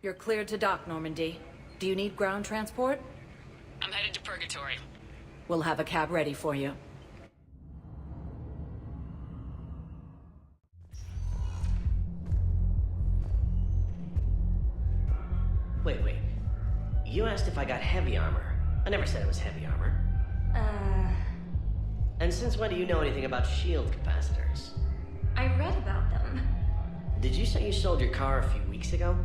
You're cleared to dock, Normandy. Do you need ground transport? I'm headed to Purgatory. We'll have a cab ready for you. Wait. You asked if I got heavy armor. I never said it was heavy armor. And since when do you know anything about shield capacitors? I read about them. Did you say you sold your car a few weeks ago?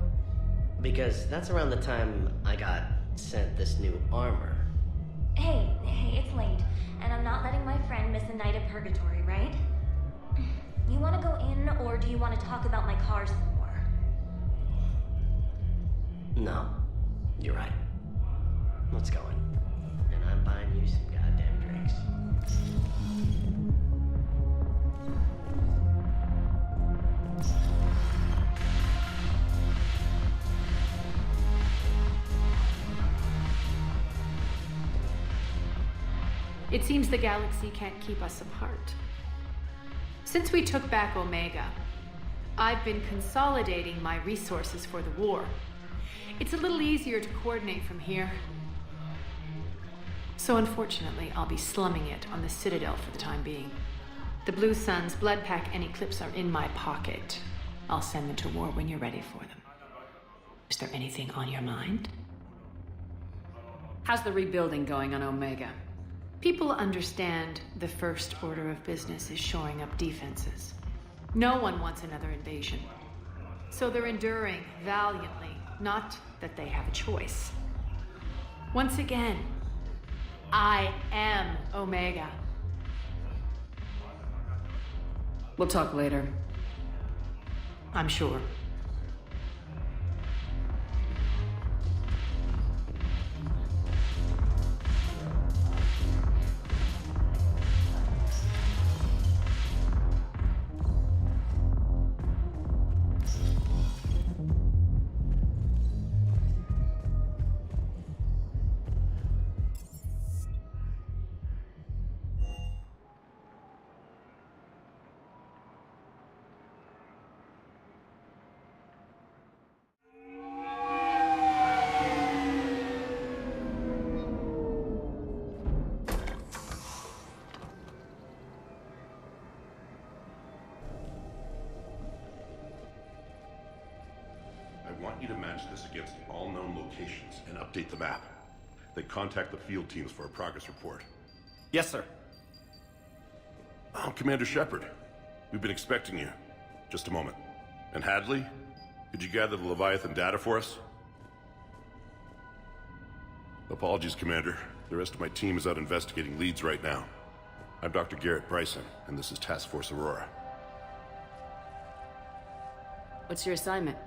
Because that's around the time I got sent this new armor. Hey, it's late, and I'm not letting my friend miss a night of Purgatory, right? You want to go in, or do you want to talk about my car some more? No, you're right. Let's go in. And I'm buying you some goddamn drinks. It seems the galaxy can't keep us apart. Since we took back Omega, I've been consolidating my resources for the war. It's a little easier to coordinate from here. So unfortunately, I'll be slumming it on the Citadel for the time being. The Blue Suns, Blood Pack, and Eclipse are in my pocket. I'll send them to war when you're ready for them. Is there anything on your mind? How's the rebuilding going on Omega? People understand the first order of business is shoring up defenses. No one wants another invasion. So they're enduring valiantly, not that they have a choice. Once again, I am Omega. We'll talk later. I'm sure. I want you to match this against all known locations and update the map. Then contact the field teams for a progress report. Yes, sir. Oh, Commander Shepard. We've been expecting you. Just a moment. And Hadley? Could you gather the Leviathan data for us? Apologies, Commander. The rest of my team is out investigating leads right now. I'm Dr. Garrett Bryson, and this is Task Force Aurora. What's your assignment?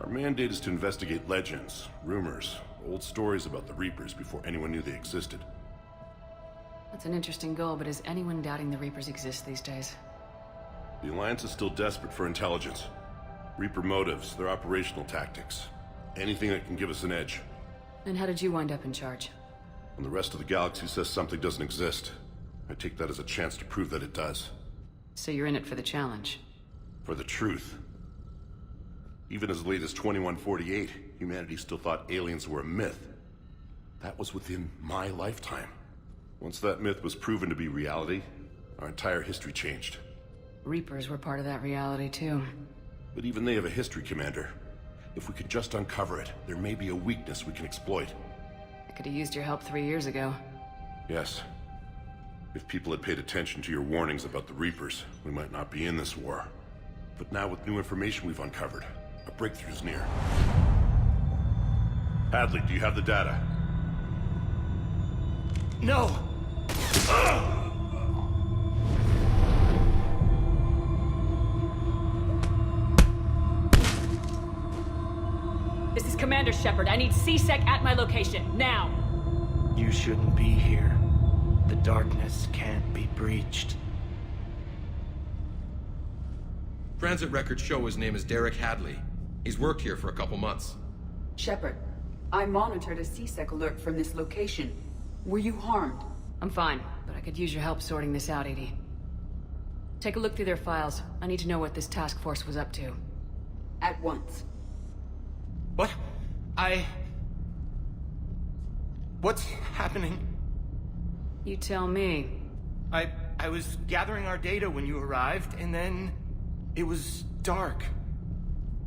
Our mandate is to investigate legends, rumors, old stories about the Reapers before anyone knew they existed. That's an interesting goal, but is anyone doubting the Reapers exist these days? The Alliance is still desperate for intelligence. Reaper motives, their operational tactics. Anything that can give us an edge. And how did you wind up in charge? When the rest of the galaxy says something doesn't exist, I take that as a chance to prove that it does. So you're in it for the challenge? For the truth. Even as late as 2148, humanity still thought aliens were a myth. That was within my lifetime. Once that myth was proven to be reality, our entire history changed. Reapers were part of that reality, too. But even they have a history, Commander. If we could just uncover it, there may be a weakness we can exploit. I could have used your help 3 years ago. Yes. If people had paid attention to your warnings about the Reapers, we might not be in this war. But now with new information we've uncovered, a breakthrough's near. Hadley, do you have the data? No! This is Commander Shepard. I need CSEC at my location, now! You shouldn't be here. The darkness can't be breached. Transit records show his name is Derek Hadley. He's worked here for a couple months. Shepard, I monitored a CSEC alert from this location. Were you harmed? I'm fine, but I could use your help sorting this out, EDI. Take a look through their files. I need to know what this task force was up to. At once. What? What's happening? You tell me. I was gathering our data when you arrived, and then it was dark.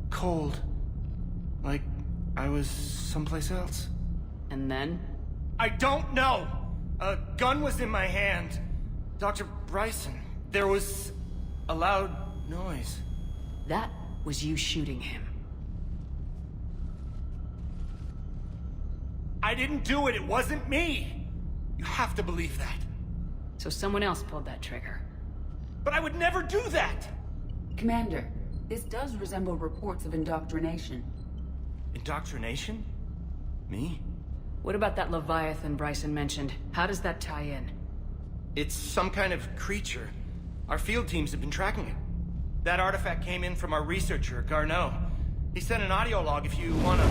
Cold. Like I was someplace else. And then? I don't know! A gun was in my hand. Dr. Bryson, there was a loud noise. That was you shooting him. I didn't do it, it wasn't me! You have to believe that. So someone else pulled that trigger. But I would never do that! Commander, this does resemble reports of indoctrination. Indoctrination? Me? What about that Leviathan Bryson mentioned? How does that tie in? It's some kind of creature. Our field teams have been tracking it. That artifact came in from our researcher, Garneau. He sent an audio log if you wanna...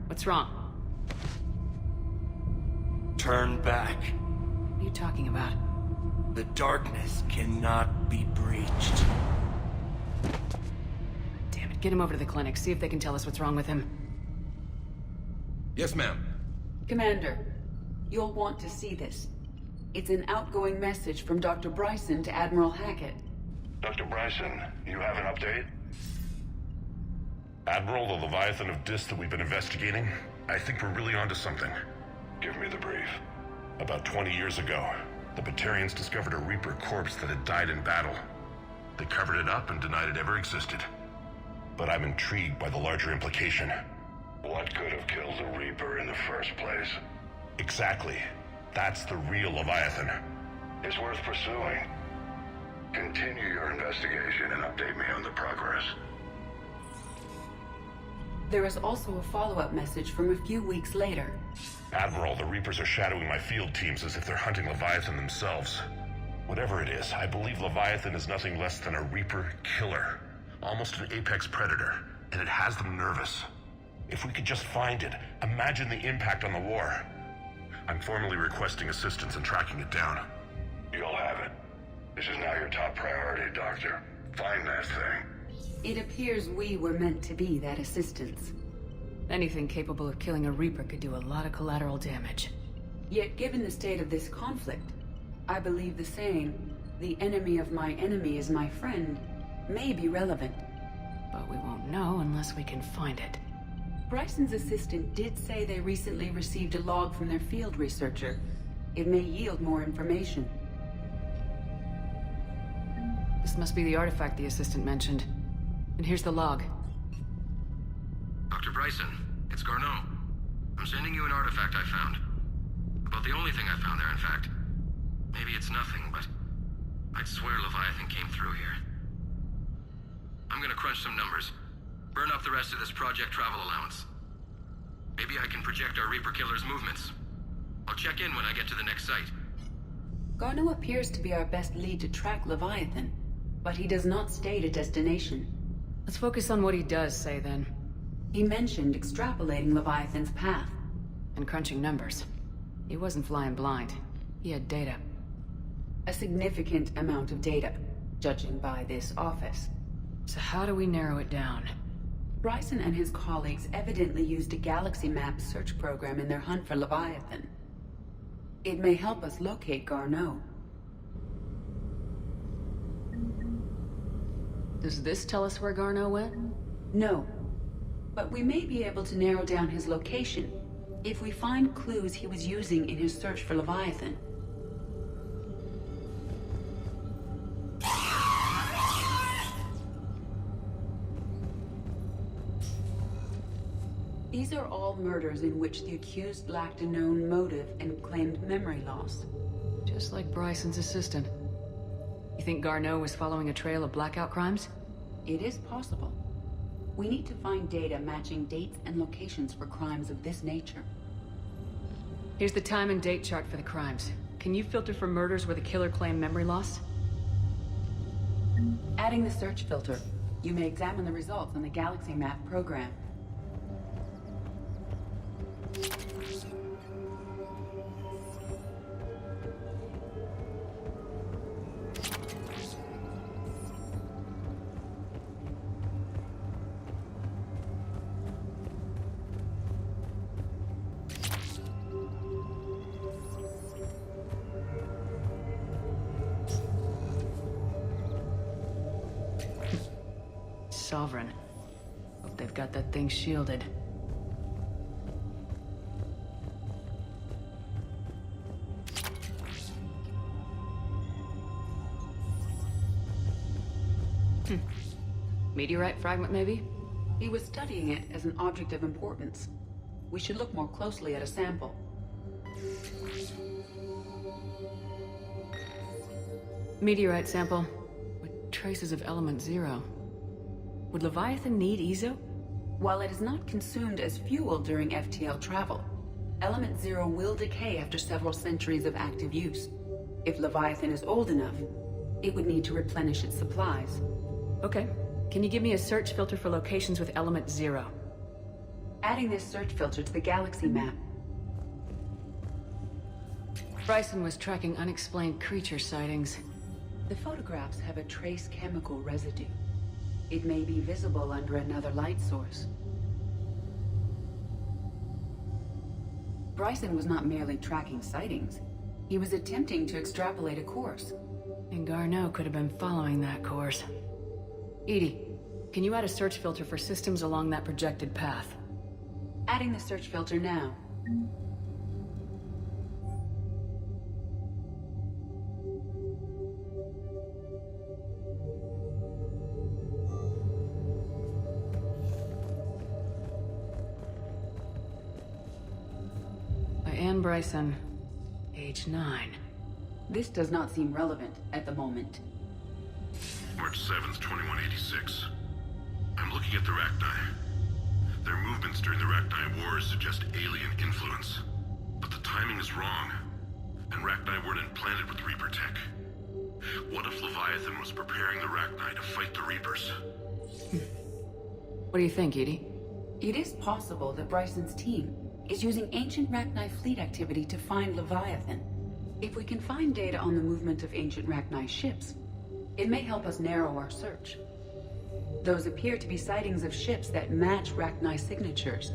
What's wrong? Turn back. What are you talking about? The darkness cannot be breached. Damn it, get him over to the clinic. See if they can tell us what's wrong with him. Yes, ma'am. Commander, you'll want to see this. It's an outgoing message from Dr. Bryson to Admiral Hackett. Dr. Bryson, you have an update? Admiral, the Leviathan of Dis that we've been investigating, I think we're really onto something. Give me the brief. About 20 years ago, the Batarians discovered a Reaper corpse that had died in battle. They covered it up and denied it ever existed. But I'm intrigued by the larger implication. What could have killed the Reaper in the first place? Exactly. That's the real Leviathan. It's worth pursuing. Continue your investigation and update me on the progress. There is also a follow-up message from a few weeks later. Admiral, the Reapers are shadowing my field teams as if they're hunting Leviathan themselves. Whatever it is, I believe Leviathan is nothing less than a Reaper killer. Almost an apex predator, and it has them nervous. If we could just find it, imagine the impact on the war. I'm formally requesting assistance in tracking it down. You'll have it. This is now your top priority, Doctor. Find that thing. It appears we were meant to be that assistance. Anything capable of killing a Reaper could do a lot of collateral damage. Yet given the state of this conflict, I believe the saying, "The enemy of my enemy is my friend," may be relevant. But we won't know unless we can find it. Bryson's assistant did say they recently received a log from their field researcher. It may yield more information. This must be the artifact the assistant mentioned. And here's the log. Dr. Bryson, it's Garneau. I'm sending you an artifact I found. About the only thing I found there, in fact. Maybe it's nothing, but I'd swear Leviathan came through here. I'm gonna crunch some numbers. Burn up the rest of this project travel allowance. Maybe I can project our Reaper killer's movements. I'll check in when I get to the next site. Garneau appears to be our best lead to track Leviathan, but he does not state a destination. Let's focus on what he does say, then. He mentioned extrapolating Leviathan's path. And crunching numbers. He wasn't flying blind. He had data. A significant amount of data, judging by this office. So how do we narrow it down? Bryson and his colleagues evidently used a galaxy map search program in their hunt for Leviathan. It may help us locate Garneau. Does this tell us where Garneau went? No. But we may be able to narrow down his location if we find clues he was using in his search for Leviathan. These are all murders in which the accused lacked a known motive and claimed memory loss. Just like Bryson's assistant. You think Garneau was following a trail of blackout crimes? It is possible. We need to find data matching dates and locations for crimes of this nature. Here's the time and date chart for the crimes. Can you filter for murders where the killer claimed memory loss? Adding the search filter, you may examine the results on the Galaxy Map program. Sovereign. Hope they've got that thing shielded. Meteorite fragment, maybe? He was studying it as an object of importance. We should look more closely at a sample. Meteorite sample with traces of element 0. Would Leviathan need Ezo? While it is not consumed as fuel during FTL travel, element 0 will decay after several centuries of active use. If Leviathan is old enough, it would need to replenish its supplies. Okay. Can you give me a search filter for locations with element 0? Adding this search filter to the galaxy map. Bryson was tracking unexplained creature sightings. The photographs have a trace chemical residue. It may be visible under another light source. Bryson was not merely tracking sightings. He was attempting to extrapolate a course. And Garneau could have been following that course. EDI, can you add a search filter for systems along that projected path? Adding the search filter now. By Anne Bryson, age 9. This does not seem relevant at the moment. March 7th, 2186. I'm looking at the Rachni. Their movements during the Rachni Wars suggest alien influence. But the timing is wrong. And Rachni weren't implanted with Reaper tech. What if Leviathan was preparing the Rachni to fight the Reapers? What do you think, EDI? It is possible that Bryson's team is using ancient Rachni fleet activity to find Leviathan. If we can find data on the movement of ancient Rachni ships, it may help us narrow our search. Those appear to be sightings of ships that match Rachni signatures.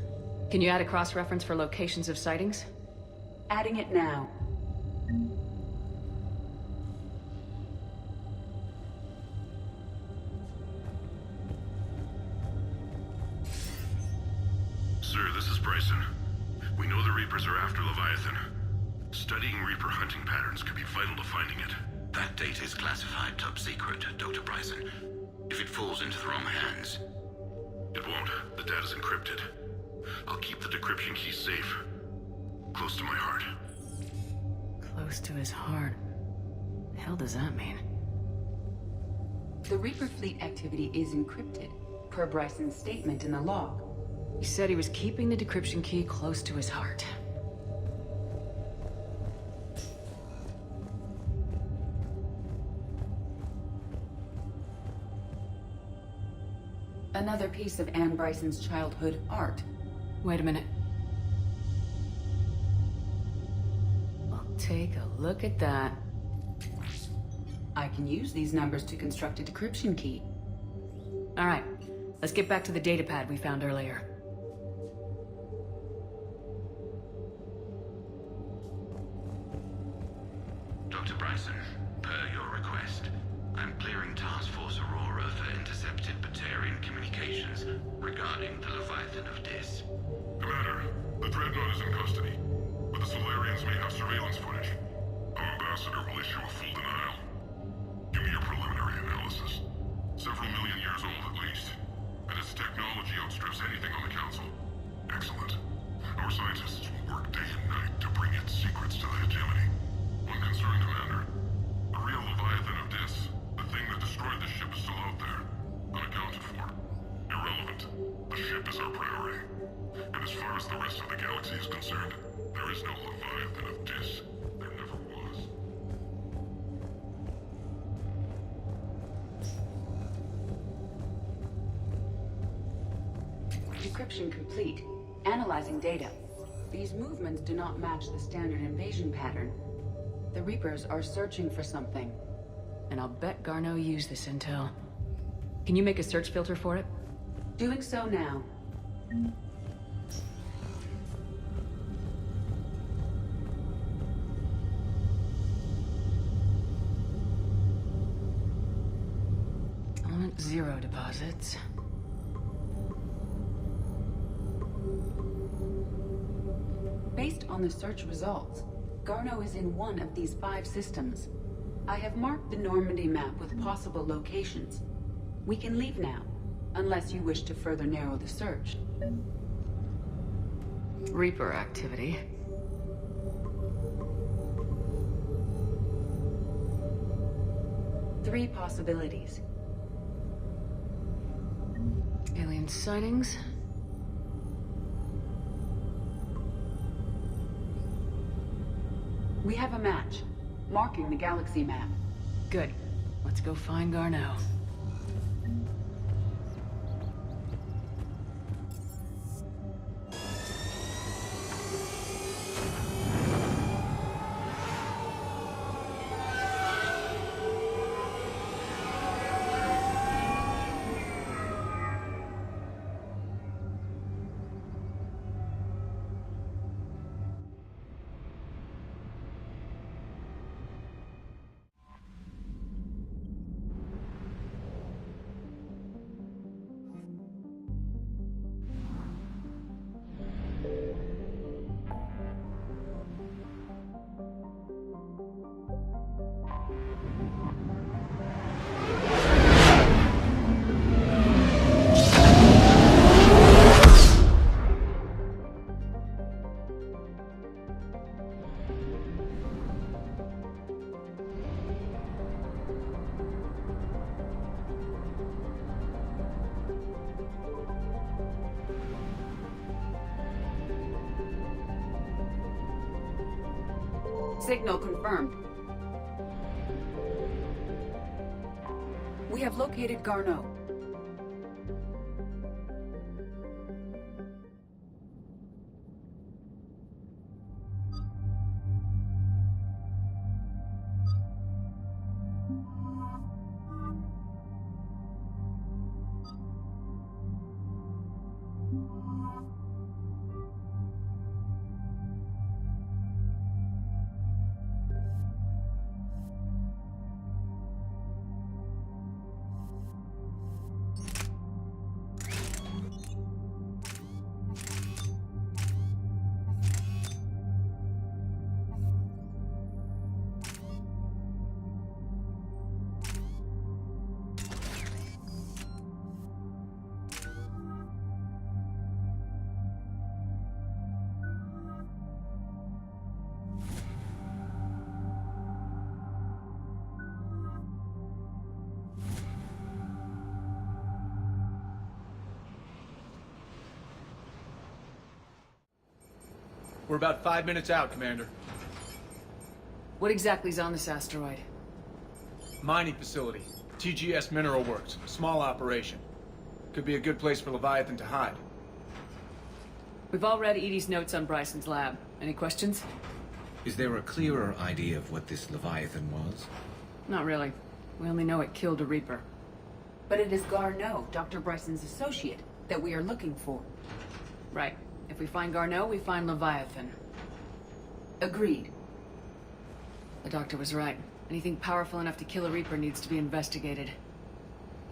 Can you add a cross-reference for locations of sightings? Adding it now. Sir, this is Bryson. We know the Reapers are after Leviathan. Studying Reaper hunting patterns could be vital to finding it. That data is classified top secret, Dr. Bryson. If it falls into the wrong hands... It won't. The data's encrypted. I'll keep the decryption key safe. Close to my heart. Close to his heart. The hell does that mean? The Reaper fleet activity is encrypted, per Bryson's statement in the log. He said he was keeping the decryption key close to his heart. Another piece of Anne Bryson's childhood art. Wait a minute. I'll take a look at that. I can use these numbers to construct a decryption key. All right, let's get back to the datapad we found earlier. Dr. Bryson, per your request, I'm clearing Task Force Aurora for intercepted Batarian communications regarding the Leviathan of Dis. Commander, the Dreadnought is in custody, but the Solarians may have surveillance footage. Our ambassador will issue a full denial. Give me your preliminary analysis. Several million years old at least, and its technology outstrips anything on the Council. Excellent. Our scientists will work day and night to bring its secrets to the hegemony. One concern, Commander. The real Leviathan of Dis, the thing that destroyed the ship, is still out there, unaccounted for. Irrelevant. The ship is our priority. And as far as the rest of the galaxy is concerned, there is no Leviathan of Dis. There never was. Decryption complete. Analyzing data. These movements do not match the standard invasion pattern. The Reapers are searching for something. And I'll bet Garneau used this intel. Can you make a search filter for it? Doing so now. Element 0 deposits. on the search results, Garneau is in one of these 5 systems. I have marked the Normandy map with possible locations. We can leave now, unless you wish to further narrow the search. Reaper activity. Three possibilities. Alien sightings. We have a match, marking the galaxy map. Good. Let's go find Garneau. Signal confirmed. We have located Garneau. We're about 5 minutes out, Commander. What exactly is on this asteroid? Mining facility. TGS Mineral Works. Small operation. Could be a good place for Leviathan to hide. We've all read Edie's notes on Bryson's lab. Any questions? Is there a clearer idea of what this Leviathan was? Not really. We only know it killed a Reaper. But it is Garneau, Dr. Bryson's associate, that we are looking for. Right. If we find Garneau, we find Leviathan. Agreed. The doctor was right. Anything powerful enough to kill a Reaper needs to be investigated.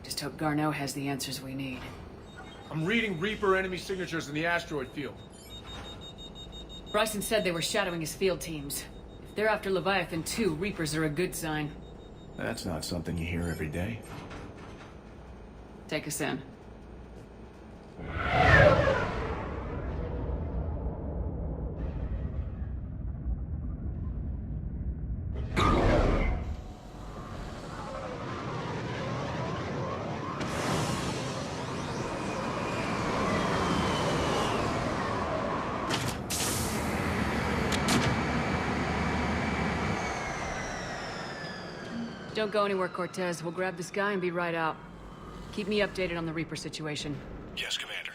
Just hope Garneau has the answers we need. I'm reading Reaper enemy signatures in the asteroid field. Bryson said they were shadowing his field teams. If they're after Leviathan too, Reapers are a good sign. That's not something you hear every day. Take us in. Don't go anywhere, Cortez. We'll grab this guy and be right out. Keep me updated on the Reaper situation. Yes, Commander.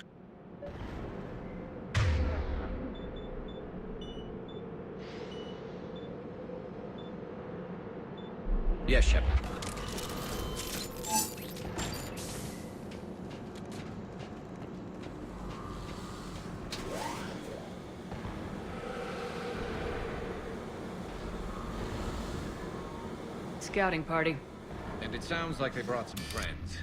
Yes, Shepard. Scouting party. And it sounds like they brought some friends.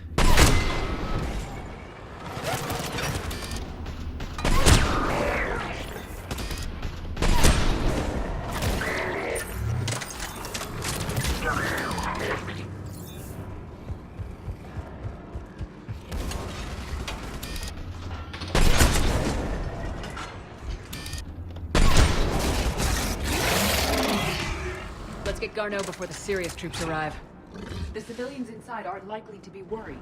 Let's get Garneau before the serious troops arrive. The civilians inside aren't likely to be worried.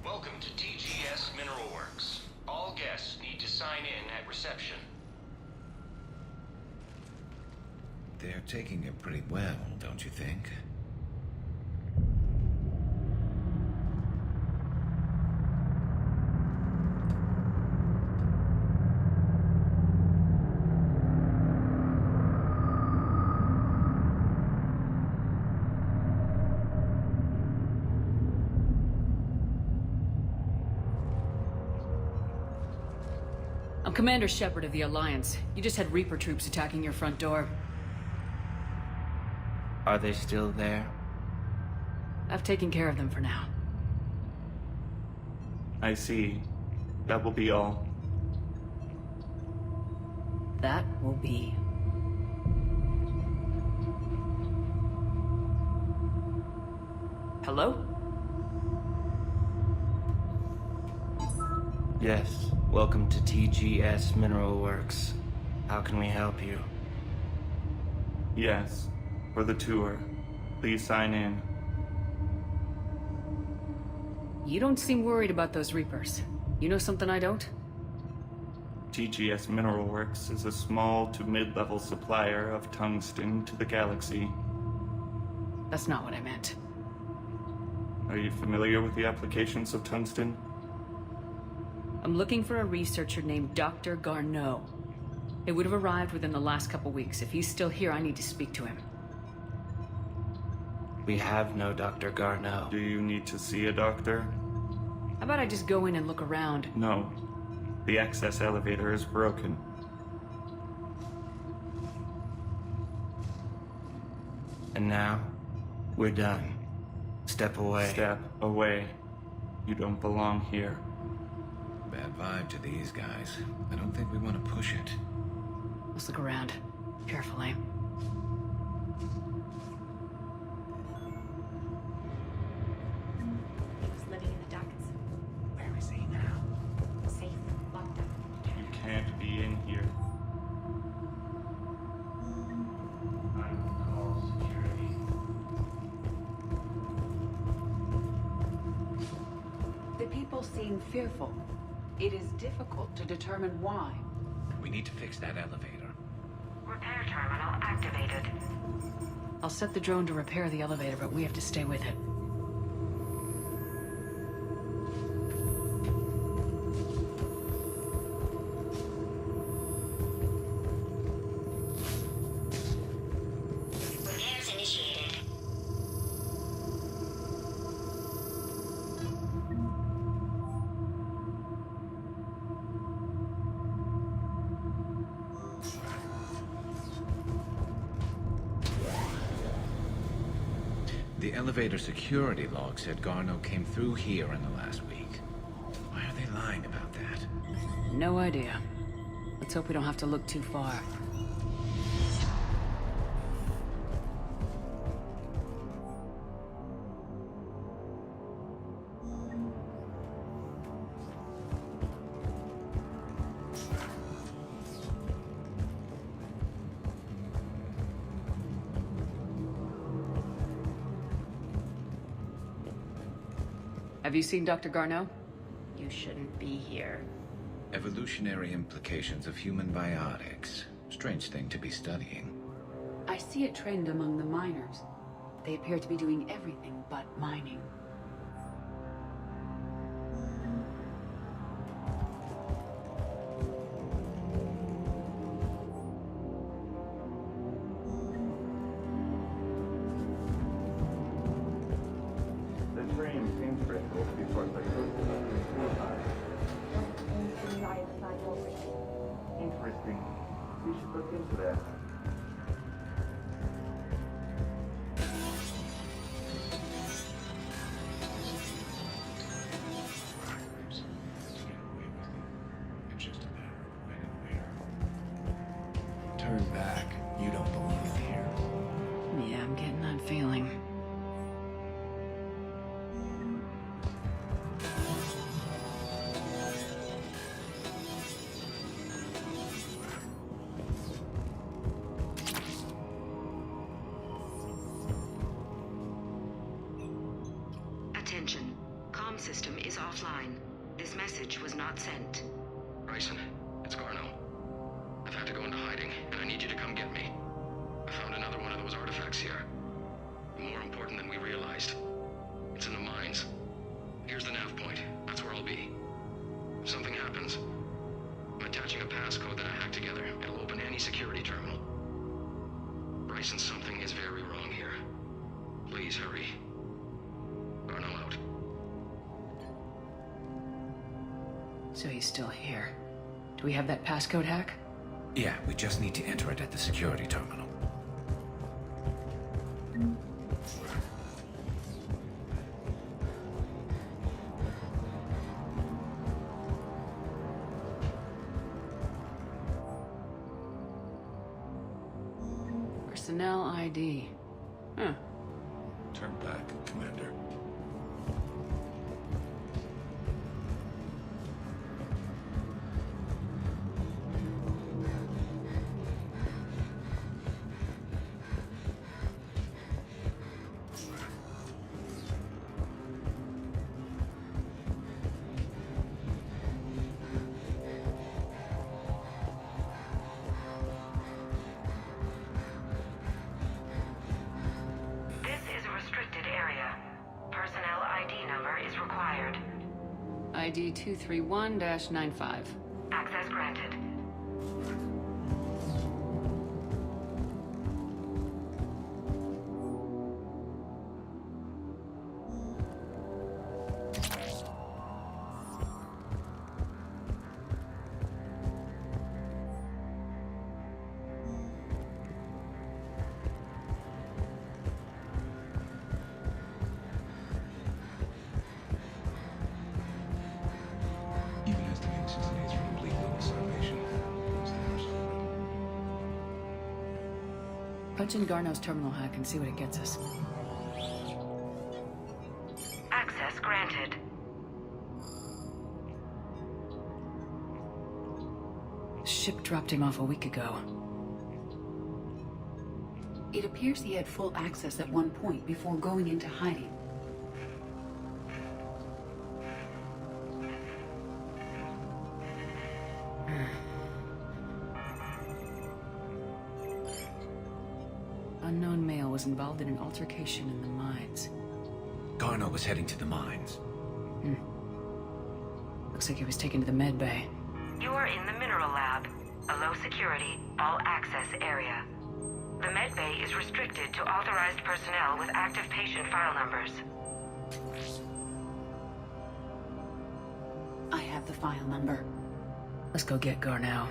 Welcome to TGS Mineral Works. All guests need to sign in at reception. They're taking it pretty well, don't you think? I'm Commander Shepard of the Alliance. You just had Reaper troops attacking your front door. Are they still there? I've taken care of them for now. I see. That will be all. That will be. Hello? Yes. Welcome to TGS Mineral Works. How can we help you? Yes. For the tour. Please sign in. You don't seem worried about those Reapers. You know something I don't? TGS Mineral Works is a small to mid-level supplier of tungsten to the galaxy. That's not what I meant. Are you familiar with the applications of tungsten? I'm looking for a researcher named Dr. Garneau. It would have arrived within the last couple weeks. If he's still here, I need to speak to him. We have no Dr. Garneau. Do you need to see a doctor? How about I just go in and look around? No. The access elevator is broken. And now, we're done. Step away. Step away. You don't belong here. Bad vibe to these guys. I don't think we want to push it. Let's look around. Carefully. He was living in the ducts. Where is he now? Safe, locked up. You can't be in here. I will call security. The people seem fearful. It is difficult to determine why. We need to fix that elevator. Repair terminal activated. I'll set the drone to repair the elevator, but we have to stay with it. Repairs initiated. The elevator security log said Garneau came through here in the last week. Why are they lying about that? No idea. Let's hope we don't have to look too far. Have you seen Dr. Garneau? You shouldn't be here. Evolutionary implications of human biotics. Strange thing to be studying. I see a trend among the miners. They appear to be doing everything but mining. The train seems critical before the Interesting. We should look into that. It's just a matter of when. Turn back. You don't belong in here. Yeah, I'm getting that feeling. Attention. Comm system is offline. This message was not sent. Bryson, it's Garneau. I've had to go into hiding, and I need you to come get me. I found another one of those artifacts here. More important than we realized. It's in the mines. Here's the nav point. That's where I'll be. If something happens, I'm attaching a passcode that I hacked together. It'll open any security terminal. Bryson, something is very wrong here. Please hurry. Garneau out. So he's still here. Do we have that passcode hack? Yeah, we just need to enter it at the security terminal. Personnel ID. Huh. Turn back, Commander. This is a restricted area. Personnel ID number is required. ID 231-95. Access granted. Even estimating 60 days for complete global starvation. Punch in Garneau's terminal hack and see what it gets us. Access granted. Ship dropped him off a week ago. It appears he had full access at one point before going into hiding. Unknown male was involved in an altercation in the mines. Garneau was heading to the mines. Looks like he was taken to the med bay. You are in the mineral lab, a low security, all access area. The med bay is restricted to authorized personnel with active patient file numbers. I have the file number. Let's go get Garneau.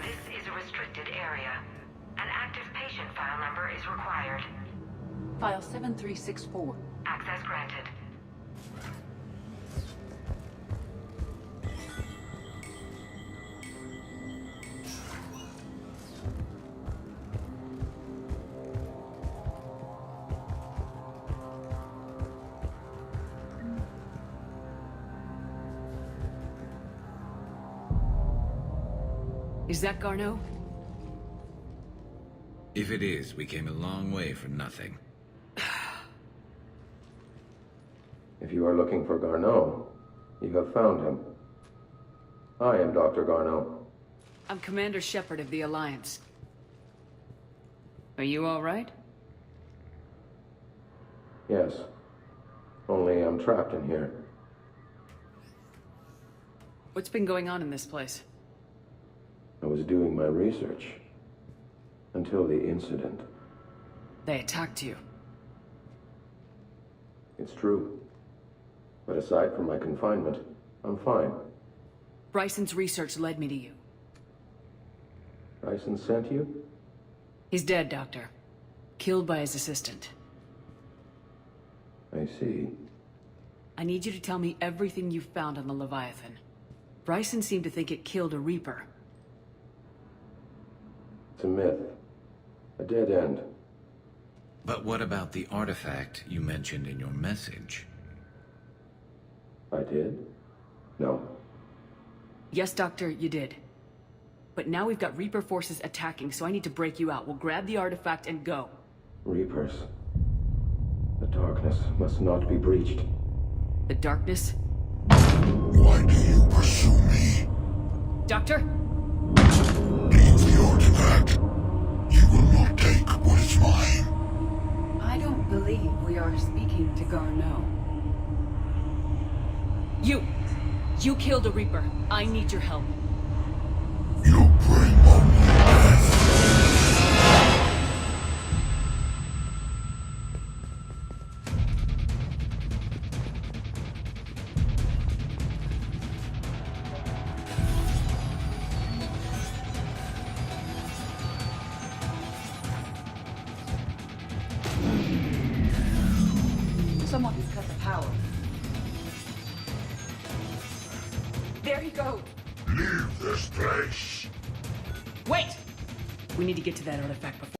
This is a restricted area. An active patient file number is required. File 7364. Access granted. Is that Garneau? If it is, we came a long way for nothing. If you are looking for Garneau, you have found him. I am Dr. Garneau. I'm Commander Shepard of the Alliance. Are you all right? Yes. Only I'm trapped in here. What's been going on in this place? I was doing my research. Until the incident. They attacked you. It's true. But aside from my confinement, I'm fine. Bryson's research led me to you. Bryson sent you? He's dead, Doctor. Killed by his assistant. I see. I need you to tell me everything you found on the Leviathan. Bryson seemed to think it killed a Reaper. It's a myth. A dead end. But what about the artifact you mentioned in your message? I did? No. Yes, Doctor, you did. But now we've got Reaper forces attacking, so I need to break you out. We'll grab the artifact and go. Reapers. The darkness must not be breached. The darkness? Why do you pursue me? Doctor? Leave the artifact. You will not take what is mine. I don't believe we are speaking to Garneau. You killed a Reaper. I need your help. You bring only death. Someone has cut the power. There he goes. Leave this place. Wait! We need to get to that artifact before...